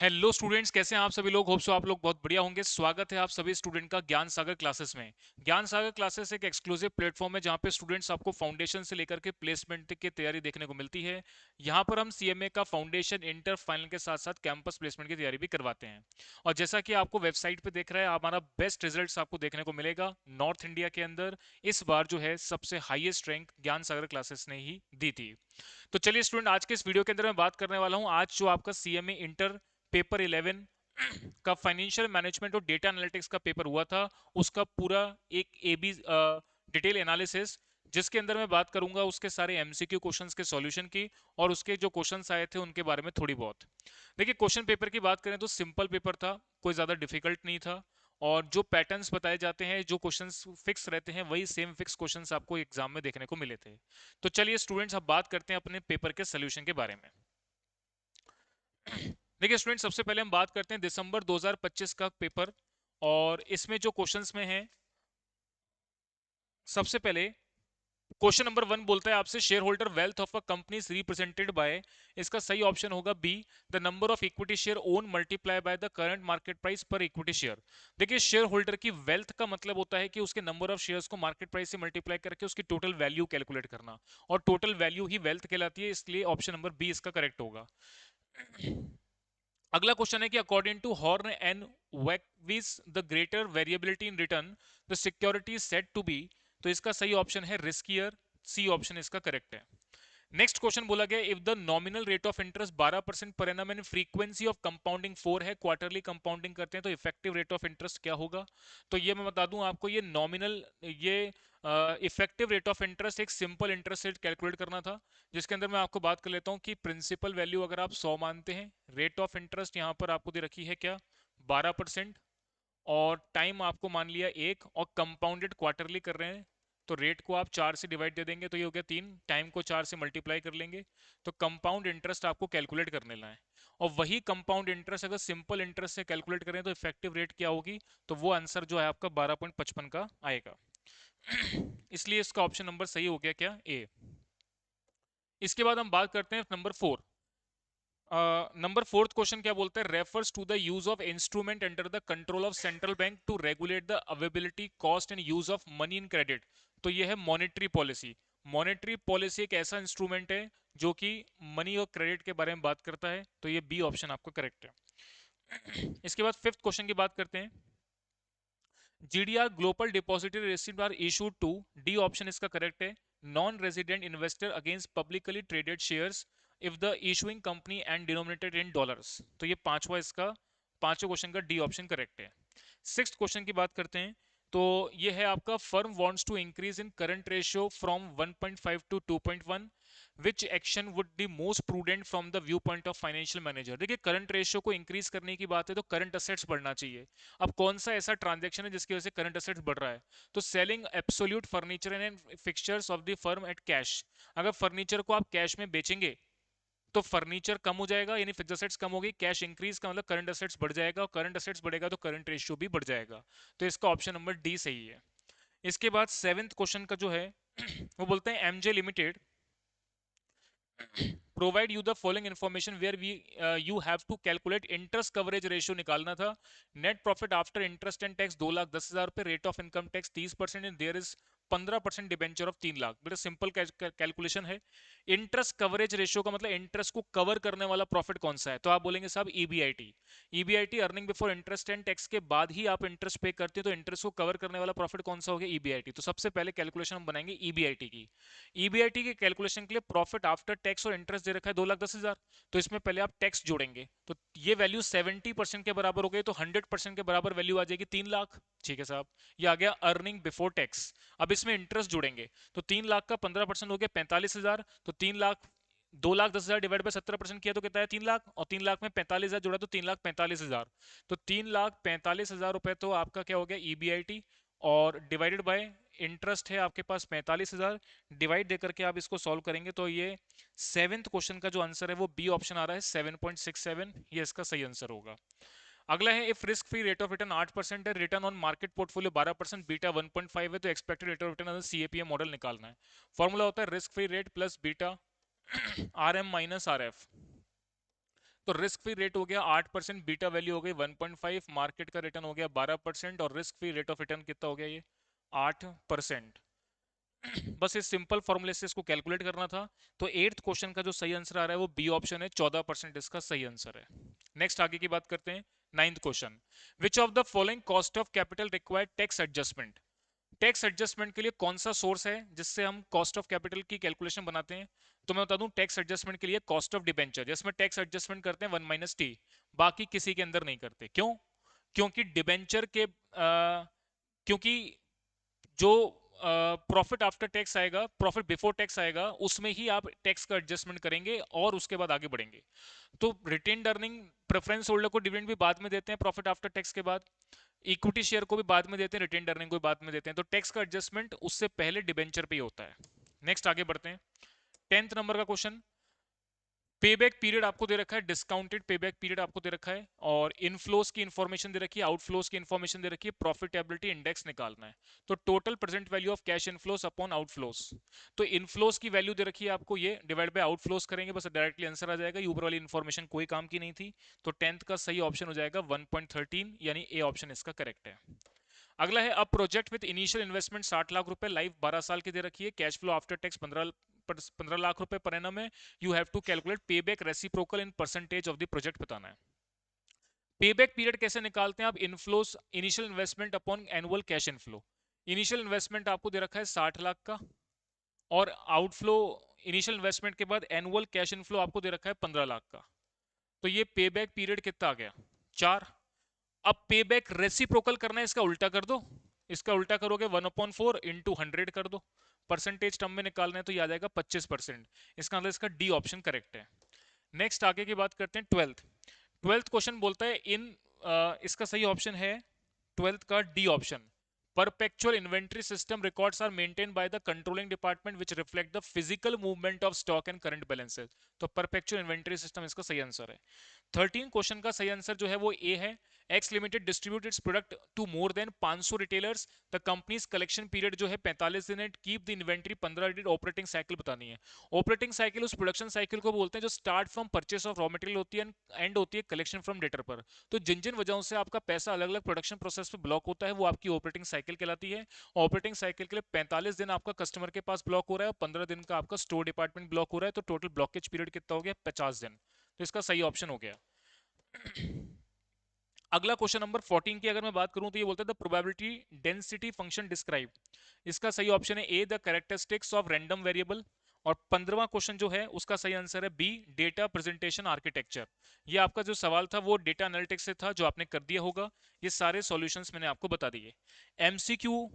Hello students, कैसे हैं आप सभी लोग। होप सो आप लोग बहुत बढ़िया होंगे। स्वागत है आप सभी स्टूडेंट का ज्ञान सागर क्लासेस में। ज्ञान सागर क्लासेस एक एक्सक्लूसिव प्लेटफॉर्म है जहां पे स्टूडेंट्स आपको फाउंडेशन से लेकर के प्लेसमेंट तक की तैयारी देखने को मिलती है। यहां पर हम सीएमए का फाउंडेशन, इंटर, फाइनल के साथ साथ कैंपस प्लेसमेंट की तैयारी भी करवाते हैं। और जैसा कि आपको वेबसाइट पे देख रहे हैं, हमारा बेस्ट रिजल्ट आपको देखने को मिलेगा नॉर्थ इंडिया के अंदर। इस बार जो है सबसे हाईएस्ट रैंक ज्ञान सागर क्लासेस ने ही दी थी। तो चलिए स्टूडेंट, आज के इस वीडियो के अंदर मैं बात करने वाला हूं आज जो आपका सीएमए इंटर पेपर 11 का फाइनेंशियल मैनेजमेंट और डेटा एनालिटिक्स का पेपर हुआ था, उसका पूरा एक एबी डिटेल एनालिसिस, जिसके अंदर मैं बात करूंगा उसके सारे एमसीक्यू क्वेश्चंस के सॉल्यूशन की और उसके जो क्वेश्चंस आए थे उनके बारे में थोड़ी बहुत। देखिए, क्वेश्चन पेपर की बात करें तो सिंपल पेपर था, कोई ज़्यादा डिफिकल्ट नहीं था। और जो पैटर्न्स बताए जाते हैं, जो क्वेश्चंस फिक्स रहते हैं, वही सेम फिक्स क्वेश्चंस आपको एग्जाम में देखने को मिले थे। तो चलिए स्टूडेंट्स, अब बात करते हैं अपने पेपर के सोल्यूशन के बारे में। देखिए स्टूडेंट, सबसे पहले हम बात करते हैं दिसंबर 2025 का पेपर। और इसमें जो क्वेश्चंस में है, सबसे पहले क्वेश्चन नंबर 1 बोलता है आपसे, share holder wealth of a company is represented by. इसका सही ऑप्शन होगा B, the number of equity share own multiply by the current market price per equity share. देखिए, शेयर होल्डर की वेल्थ का मतलब होता है कि उसके नंबर ऑफ शेयर्स को मार्केट प्राइस से मल्टीप्लाई करके उसकी टोटल वैल्यू कैलकुलेट करना। और टोटल वैल्यू ही वेल्थ कहलाती है, इसलिए ऑप्शन नंबर बी इसका करेक्ट होगा। अगला क्वेश्चन है कि according to Horne and Wachowicz the greater variability in return the security is said to be. तो इसका सही ऑप्शन है रिस्कियर, सी ऑप्शन इसका करेक्ट है। नेक्स्ट क्वेश्चन बोला गया, if the nominal rate of interest 12% per annum and frequency of compounding 4 है, quarterly compounding करते हैं, तो इफेक्टिव रेट ऑफ इंटरेस्ट क्या होगा। तो ये मैं बता दूं आपको, ये नॉमिनल, ये इफेक्टिव रेट ऑफ इंटरेस्ट एक सिंपल इंटरेस्ट रेट कैलकुलेट करना था, जिसके अंदर मैं आपको बात कर लेता हूं कि प्रिंसिपल वैल्यू अगर आप 100 मानते हैं, रेट ऑफ इंटरेस्ट यहाँ पर आपको दे रखी है क्या, 12%, और टाइम आपको मान लिया एक, और कंपाउंडेड क्वार्टरली कर रहे हैं, तो रेट को आप 4 से डिवाइड दे देंगे तो ये हो गया 3, टाइम को 4 से मल्टीप्लाई कर लेंगे, तो कंपाउंड इंटरेस्ट आपको कैलकुलेट करने ला है। और वही कंपाउंड इंटरेस्ट अगर सिंपल इंटरेस्ट से कैलकुलेट करें तो इफेक्टिव रेट क्या होगी, तो वो आंसर जो है आपका 12.55 का आएगा। इसलिए इसका ऑप्शन नंबर सही हो गया क्या, ए। इसके बाद हम बात करते हैं नंबर 4। नंबर फोर्थ क्वेश्चन क्या बोलता है, refers to the use of instrument under the control of central bank to regulate the availability, cost and use of money in credit. तो ये है मॉनेटरी पॉलिसी। मॉनेटरी पॉलिसी एक ऐसा instrument है जो कि मनी और क्रेडिट के बारे में बात करता है, तो ये बी ऑप्शन आपका करेक्ट है। इसके बाद फिफ्थ क्वेश्चन की बात करते हैं, GDR global depository receipt are issued to, D option इसका करेक्ट है, non resident investor against publicly traded shares if the issuing company and denominated in dollars. तो ये पांचवा इसका, पांचवें क्वेश्चन का डी ऑप्शन करेक्ट है। सिक्स क्वेश्चन की बात करते हैं, तो ये है आपका, firm wants to increase in current ratio from 1.5 to 2.1, which action would be most prudent from the view point of financial manager. देखिए, करंट रेशियो को इंक्रीज करने की बात है तो करंट असेट्स बढ़ना चाहिए। अब कौन सा ऐसा ट्रांजैक्शन है जिसकी वजह से करंट असेट्स बढ़ रहा है, तो selling absolute furniture and fixtures of the firm at cash. अगर फर्नीचर को आप कैश में बेचेंगे तो फर्नीचर कम हो जाएगा, यानी फिक्स्ड असेट्स कम होगी, कैश इंक्रीज का मतलब करंट असेट्स बढ़ जाएगा, और करंट असेट्स बढ़ेगा तो करंट रेशियो भी बढ़ जाएगा। तो इसका ऑप्शन नंबर डी सही है। इसके बाद सेवेंथ क्वेश्चन का जो है वो बोलते हैं, MJ limited provide you the following information where we you have to calculate interest coverage ratio निकालना था। Net profit after interest and tax 2,10,000 पे, rate of income tax 30% and there is 15% debenture of 3 lakh. बेटा simple calculation है। Interest coverage ratio का मतलब interest को cover करने वाला प्रॉफिट कौन सा है, तो आप बोलेंगे साहब EBIT. EBIT earning before interest and tax के बाद ही आप इंटरेस्ट पे करते हो, तो इंटरेस्ट को कवर करने वाला प्रॉफिट कौन सा हो गया, ईबीआईटी। तो सबसे पहले कैलकुलेशन हम बनाएंगे ईबीआईटी की। ईबीआईटी के कैलकुलेशन के लिए प्रॉफिट आफ्टर टैक्स और इंटरेस्ट दे रखा है 2,10,000, तो इसमें पहले आप टैक्स जोड़ेंगे, तो ये वैल्यू 70% के बराबर हो गई, तो 100% के बराबर वैल्यू आ जाएगी 3 लाख। ठीक है साहब, ये आ गया अर्निंग बिफोर टैक्स। अब इसमें इंटरेस्ट जोड़ेंगे, तो 3 लाख का 15% हो गया 45,000, तो 3 लाख, 2,10,000 डिवाइड बाय 70% किया तो कितना है, 3 लाख, और 3 लाख में 45,000 जोड़ा तो 3,45,000। तो 3,45,000 रुपए तो आपका क्या हो गया ईबीआईटी, और डिवाइडेड बाय इंटरेस्ट है आपके पास 45,000, डिवाइड देकर के आप इसको सॉल्व करेंगे तो ये सेवेंथ क्वेश्चन का जो आंसर है वो बी ऑप्शन आ रहा है 7.67, ये इसका सही आंसर होगा। अगला है, if risk free rate of return 8% है, return on market portfolio 12%, beta 1.5 है, तो expected rate of return CAPM model निकालना है। फॉर्मूला होता है risk free rate plus beta R M minus R F. तो रिस्क फ्री रेट हो गया 8%, बीटा वैल्यू हो गई 1.5, मार्केट का रिटर्न हो गया 12% और risk free rate of return कितना हो गया ये 8%। बस इस सिंपल फॉर्मूले से इसको कैलकुलेट करना था। तो एट्थ क्वेश्चन का जो सही आंसर आ रहा है वो बी ऑप्शन है, 14% इसका सही आंसर है। नेक्स्ट आगे की बात करते हैं। Ninth question, which of the following cost of capital required tax adjustment. Tax adjustment के लिए कौन सा सोर्स है जिससे हम कॉस्ट ऑफ कैपिटल की कैलकुलेशन बनाते हैं। तो मैं बता दूं, टैक्स एडजस्टमेंट के लिए कॉस्ट ऑफ डिबेंचर, जिसमें टैक्स एडजस्टमेंट करते हैं 1 - टी, बाकी किसी के अंदर नहीं करते। क्यों? क्योंकि डिबेंचर के क्योंकि जो प्रॉफिट आफ्टर टैक्स आएगा, प्रॉफिट बिफोर टैक्स आएगा, उसमें ही आप टैक्स का एडजस्टमेंट करेंगे और उसके बाद आगे बढ़ेंगे। तो रिटेन्ड अर्निंग प्रेफरेंस होल्डर को डिविडेंड भी बाद में देते हैं प्रॉफिट आफ्टर टैक्स के बाद, इक्विटी शेयर को भी बाद में देते हैं, रिटेन्ड अर्निंग को भी बाद में देते हैं। तो टैक्स का एडजस्टमेंट उससे पहले डिबेंचर पे ही होता है। नेक्स्ट आगे बढ़ते हैं। 10th नंबर का क्वेश्चन, पेबैक पीरियड आपको दे रखा है, डिस्काउंटेड पेबैक पीरियड आपको दे रखा है, और इनफ्लोस की इंफॉर्मेशन दे रखी है, आउटफ्लोस की इंफॉर्मेशन दे रखी है, प्रॉफिटेबिलिटी इंडेक्स निकालना है। तो total present value of cash inflows upon outflows, तो इनफ्लोस की वैल्यू दे रखी है आपको, ये डिवाइड बाय आउटफ्लोस करेंगे बस डायरेक्टली आंसर आ जाएगा। ये ऊपर वाली इंफॉर्मेशन कोई काम की नहीं थी। तो 10th का सही ऑप्शन हो जाएगा 1.13, यानी ए ऑप्शन इसका करेक्ट है। अगला है, अब project with initial investment 60 lakh रुपए, लाइफ 12 साल की दे रखी है, cash flow after tax 15 lakh रुपए पर एनम है। यू हैव टू कैलकुलेट पे back reciprocal in percentage of the project बताना है। पे बैक पीरियड कैसे निकालते हैं आप, inflows initial investment upon annual cash inflow. Initial investment आपको दे रखा है 60 लाख का, और आउटफ्लो इनिशियल इन्वेस्टमेंट के बाद एनुअल कैश इनफ्लो आपको दे रखा है 15 लाख का। तो ये पे बैक पीरियड कितना आ गया, 4। अब पे बैक रेसिप्रोकल करना है, इसका उल्टा कर दो, इसका उल्टा करोगे 1/4 इंटू 100 कर दो, परसेंटेज टर्म में निकालना है तो याद आएगा 25%। इसका मतलब इसका डी ऑप्शन करेक्ट है। नेक्स्ट आगे की बात करते हैं। ट्वेल्थ क्वेश्चन बोलता है इन इसका सही ऑप्शन है ट्वेल्थ का D option, perpetual inventory system records are maintained by the controlling department which reflect the physical movement of stock and current balances। तो perpetual inventory system इसका सही आंसर है। 13 क्वेश्चन का सही आंसर जो है वो ए है, X limited distribute its product to more than 500 retailers, the company's collection period जो है 45 दिन है, कीप द इन्वेंट्री 15 दिन, ऑपरेटिंग साइकिल बतानी है। ऑपरेटिंग साइकिल उस प्रोडक्शन साइकिल को बोलते हैं जो start from purchase of raw material होती है, एंड होती है कलेक्शन फ्रॉम डेटर पर। तो जिन जिन वजहों से आपका पैसा अलग अलग प्रोडक्शन प्रोसेस पे ब्लॉक होता है वो आपकी ऑपरेटिंग साइकिल कहलाती है। ऑपरेटिंग साइकिल के लिए 45 दिन आपका कस्टमर के पास ब्लॉक हो रहा है और 15 दिन का आपका स्टोर डिपार्टमेंट ब्लॉक हो रहा है, तो टोटल ब्लॉकेज पीरियड कितना हो गया, 50 दिन। तो इसका सही ऑप्शन हो गया। अगला क्वेश्चन नंबर 14 की अगर मैं बात करूं तो ये बोलता है the probability density function describe. इसका सही ऑप्शन है A, the characteristics of random variable. और 15वां क्वेश्चन जो है उसका सही आंसर है बी, डेटा प्रेजेंटेशन आर्किटेक्चर। ये आपका जो सवाल था वो डेटा एनालिटिक्स से था, जो आपने कर दिया होगा। ये सारे सॉल्यूशंस मैंने आपको बता दिए। एमसीक्यू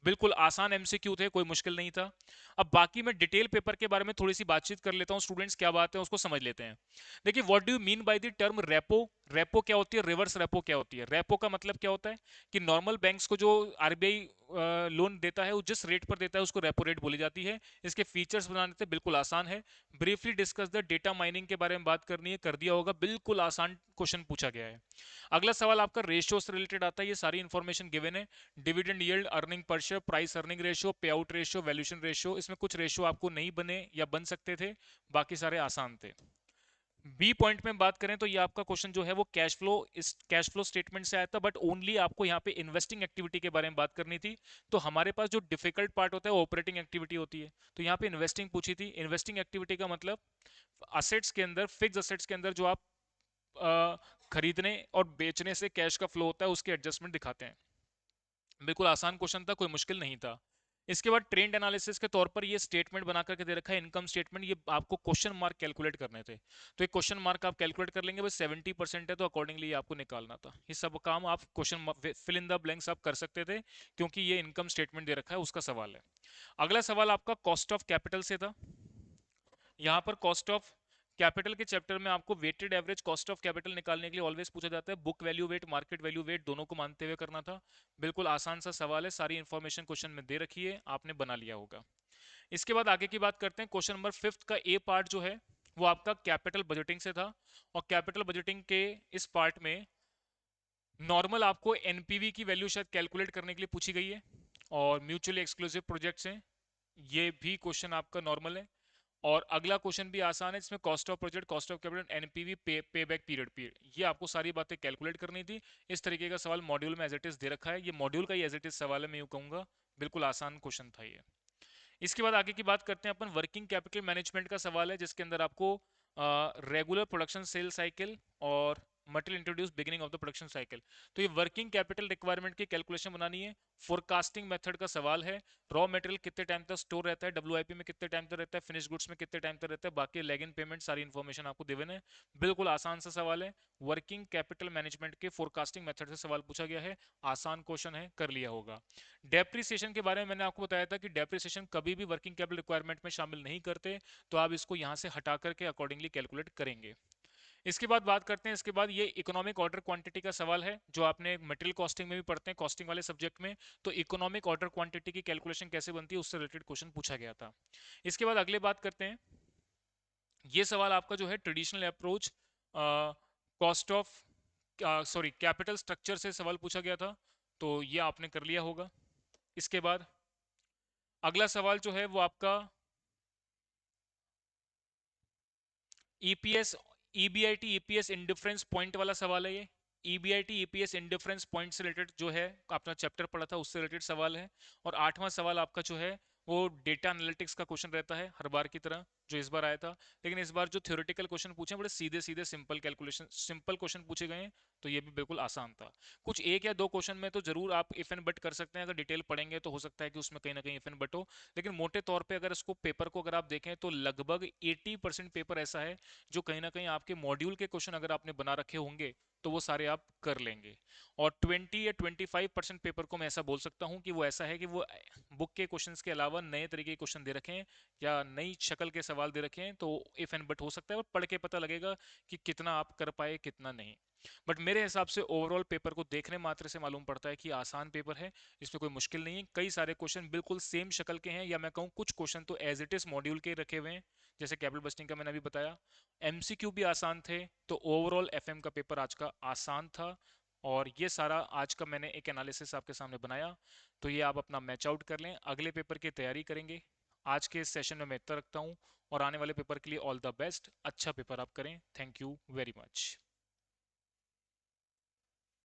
बिल्कुल आसान एमसीक्यू थे, कोई मुश्किल नहीं था। अब बाकी मैं डिटेल पेपर के बारे में थोड़ी सी बातचीत कर लेता हूं, स्टूडेंट्स क्या बात है उसको समझ लेते हैं। देखिए, what do you mean by the term repo. Repo क्या होती है, रिवर्स रेपो क्या होती है। रेपो का मतलब क्या होता है कि नॉर्मल बैंक्स को जो आरबीआई लोन देता है वो जिस रेट पर देता है उसको रेपो रेट बोली जाती है। इसके फीचर्स बनाने थे, बिल्कुल आसान है। Briefly discuss the data mining के बारे में बात करनी है, कर दिया होगा, बिल्कुल आसान क्वेश्चन पूछा गया है। अगला सवाल आपका रेशियो से रिलेटेड आता है, ये सारी इंफॉर्मेशन गिवन है। Dividend yield, earning per share, price earning ratio, पे आउट रेशियो, वैल्यूएशन रेशियो। इसमें कुछ रेशियो आपको नहीं बने या बन सकते थे, बाकी सारे आसान थे। बी पॉइंट में बात करें तो ये आपका क्वेश्चन जो है वो कैश फ्लो, इस कैश फ्लो स्टेटमेंट से आया था, बट ओनली आपको यहाँ पे इन्वेस्टिंग एक्टिविटी के बारे में बात करनी थी। तो हमारे पास जो डिफिकल्ट पार्ट होता है वो ऑपरेटिंग एक्टिविटी होती है, तो यहाँ पे इन्वेस्टिंग पूछी थी। इन्वेस्टिंग एक्टिविटी का मतलब असेट्स के अंदर, फिक्स असेट्स के अंदर जो आप खरीदने और बेचने से कैश का फ्लो होता है उसके एडजस्टमेंट दिखाते हैं। बिल्कुल आसान क्वेश्चन था, कोई मुश्किल नहीं था। इसके बाद ट्रेंड एनालिसिस के तौर पर ये स्टेटमेंट बना करके दे रखा है, इनकम स्टेटमेंट। ये आपको क्वेश्चन मार्क कैलकुलेट करने थे, तो एक क्वेश्चन मार्क आप कैलकुलेट कर लेंगे, बस 70% है तो अकॉर्डिंगली आपको निकालना था। ये सब काम आप question fill in the blanks आप कर सकते थे, क्योंकि ये इनकम स्टेटमेंट दे रखा है उसका सवाल है। अगला सवाल आपका कॉस्ट ऑफ कैपिटल से था। यहाँ पर कॉस्ट ऑफ कैपिटल के चैप्टर में आपको weighted average cost of capital निकालने के लिए ऑलवेज पूछा जाता है, book value weight, market value weight दोनों को मानते हुए करना था। बिल्कुल आसान सा सवाल है, सारी इंफॉर्मेशन क्वेश्चन में दे रखी है, आपने बना लिया होगा। इसके बाद आगे की बात करते हैं। क्वेश्चन नंबर 5 का ए पार्ट जो है वो आपका कैपिटल बजटिंग से था, और कैपिटल बजटिंग के इस पार्ट में नॉर्मल आपको एनपीवी की वैल्यू शायद कैलकुलेट करने के लिए पूछी गई है, और म्यूचुअली एक्सक्लूसिव प्रोजेक्ट्स हैं, ये भी क्वेश्चन आपका नॉर्मल है। और अगला क्वेश्चन भी आसान है, इसमें cost of project, cost of capital, NPV, पे बैक पीरियड, ये आपको सारी बातें कैलकुलेट करनी थी। इस तरीके का सवाल मॉड्यूल में एज इट इज दे रखा है, ये मॉड्यूल का ही एज इट इज सवाल है, मैं यूं कहूंगा बिल्कुल आसान क्वेश्चन था ये। इसके बाद आगे की बात करते हैं अपन, वर्किंग कैपिटल मैनेजमेंट का सवाल है, जिसके अंदर आपको रेगुलर प्रोडक्शन सेल साइकिल और material introduce beginning of the production cycle, तो ये वर्किंग कैपिटल रिक्वायरमेंट की कैलकुलेशन बनानी है। फोरकास्टिंग मेथड का सवाल है, रॉ मटेरियल कितने टाइम तक स्टोर रहता है, डब्ल्यूआईपी में कितने टाइम तक रहता है, फिनिश गुड्स में कितने टाइम तक रहता है, बाकी लेग इन पेमेंट सारी इन्फॉर्मेशन आपको गिवन है। बिल्कुल आसान सा सवाल है, वर्किंग कैपिटल मैनेजमेंट के फोरकास्टिंग मेथड से सवाल पूछा गया है, आसान क्वेश्चन है, कर लिया होगा। डेप्रिसिएशन के बारे में मैंने आपको बताया था कि डेप्रिसिएशन कभी भी वर्किंग कैपिटल रिक्वायरमेंट में शामिल नहीं करते, तो आप इसको यहां से हटा करके अकॉर्डिंगली कैलकुलेट करेंगे। इसके बाद बात करते हैं, इसके बाद ये इकोनॉमिक ऑर्डर क्वांटिटी का सवाल है, जो आपने मटेरियल कॉस्टिंग में भी पढ़ते हैं, कॉस्टिंग वाले सब्जेक्ट में, तो इकोनॉमिक ऑर्डर क्वांटिटी की कैलकुलेशन कैसे बनती है उससे रिलेटेड क्वेश्चन पूछा गया था। इसके बाद अगले बात करते हैं, ये सवाल आपका जो है traditional approach cost of sorry capital structure से सवाल पूछा गया था, तो ये आपने कर लिया होगा। इसके बाद अगला सवाल जो है वो आपका EPS, EBIT EPS indifference point वाला सवाल है ये। ईबीआईटी ईपीएस इंडिफरेंस पॉइंट से रिलेटेड जो है अपना चैप्टर पढ़ा था उससे रिलेटेड सवाल है। और 8वां सवाल आपका जो है वो डेटा एनालिटिक्स का क्वेश्चन रहता है हर बार की तरह जो इस बार आया था, लेकिन इस बार जो थ्योरेटिकल क्वेश्चन पूछे बड़े सीधे सीधे सिंपल कैलकुलेशन सिंपल क्वेश्चन पूछे गए हैं, तो ये भी बिल्कुल आसान था। कुछ एक या दो क्वेश्चन में तो जरूर आप इफ एंड बट कर सकते हैं, अगर डिटेल पढ़ेंगे तो हो सकता है कि उसमें कहीं ना कहीं इफ एंड बट हो, लेकिन मोटे तौर पे अगर इसको पेपर को अगर आप देखें तो लगभग 80% पेपर ऐसा है जो कहीं ना कहीं आपके मॉड्यूल के क्वेश्चन अगर आपने बना रखे होंगे तो वो सारे आप कर लेंगे। और 20 या 25% पेपर को मैं ऐसा बोल सकता हूँ कि वो ऐसा है कि वो बुक के क्वेश्चंस के अलावा नए तरीके के क्वेश्चन दे रखे हैं या नई शक्ल के सवाल दे रखे हैं, तो इफ एंड बट हो सकता है और पढ़ के पता लगेगा कि कितना आप कर पाए कितना नहीं। बट मेरे हिसाब से ओवरऑल पेपर को देखने मात्र से मालूम पड़ता है कि आसान पेपर है, इसमें कोई मुश्किल नहीं है। कई सारे क्वेश्चन बिल्कुल सेम शक्ल के हैं, या मैं कहूँ कुछ क्वेश्चन तो एज इट इज मॉड्यूल के रखे हुए हैं, जैसे कैपिटल बस्टिंग का मैंने अभी बताया। एमसीक्यू भी आसान थे, तो ओवरऑल एफएम का पेपर आज का आसान था। और ये सारा आज का मैंने एक एनालिसिस आपके सामने बनाया, तो ये आप अपना मैच आउट कर लें, अगले पेपर की तैयारी करेंगे। आज के इस सेशन में मैं इतना रखता हूँ, और आने वाले पेपर के लिए ऑल द बेस्ट, अच्छा पेपर आप करें। Thank you very much.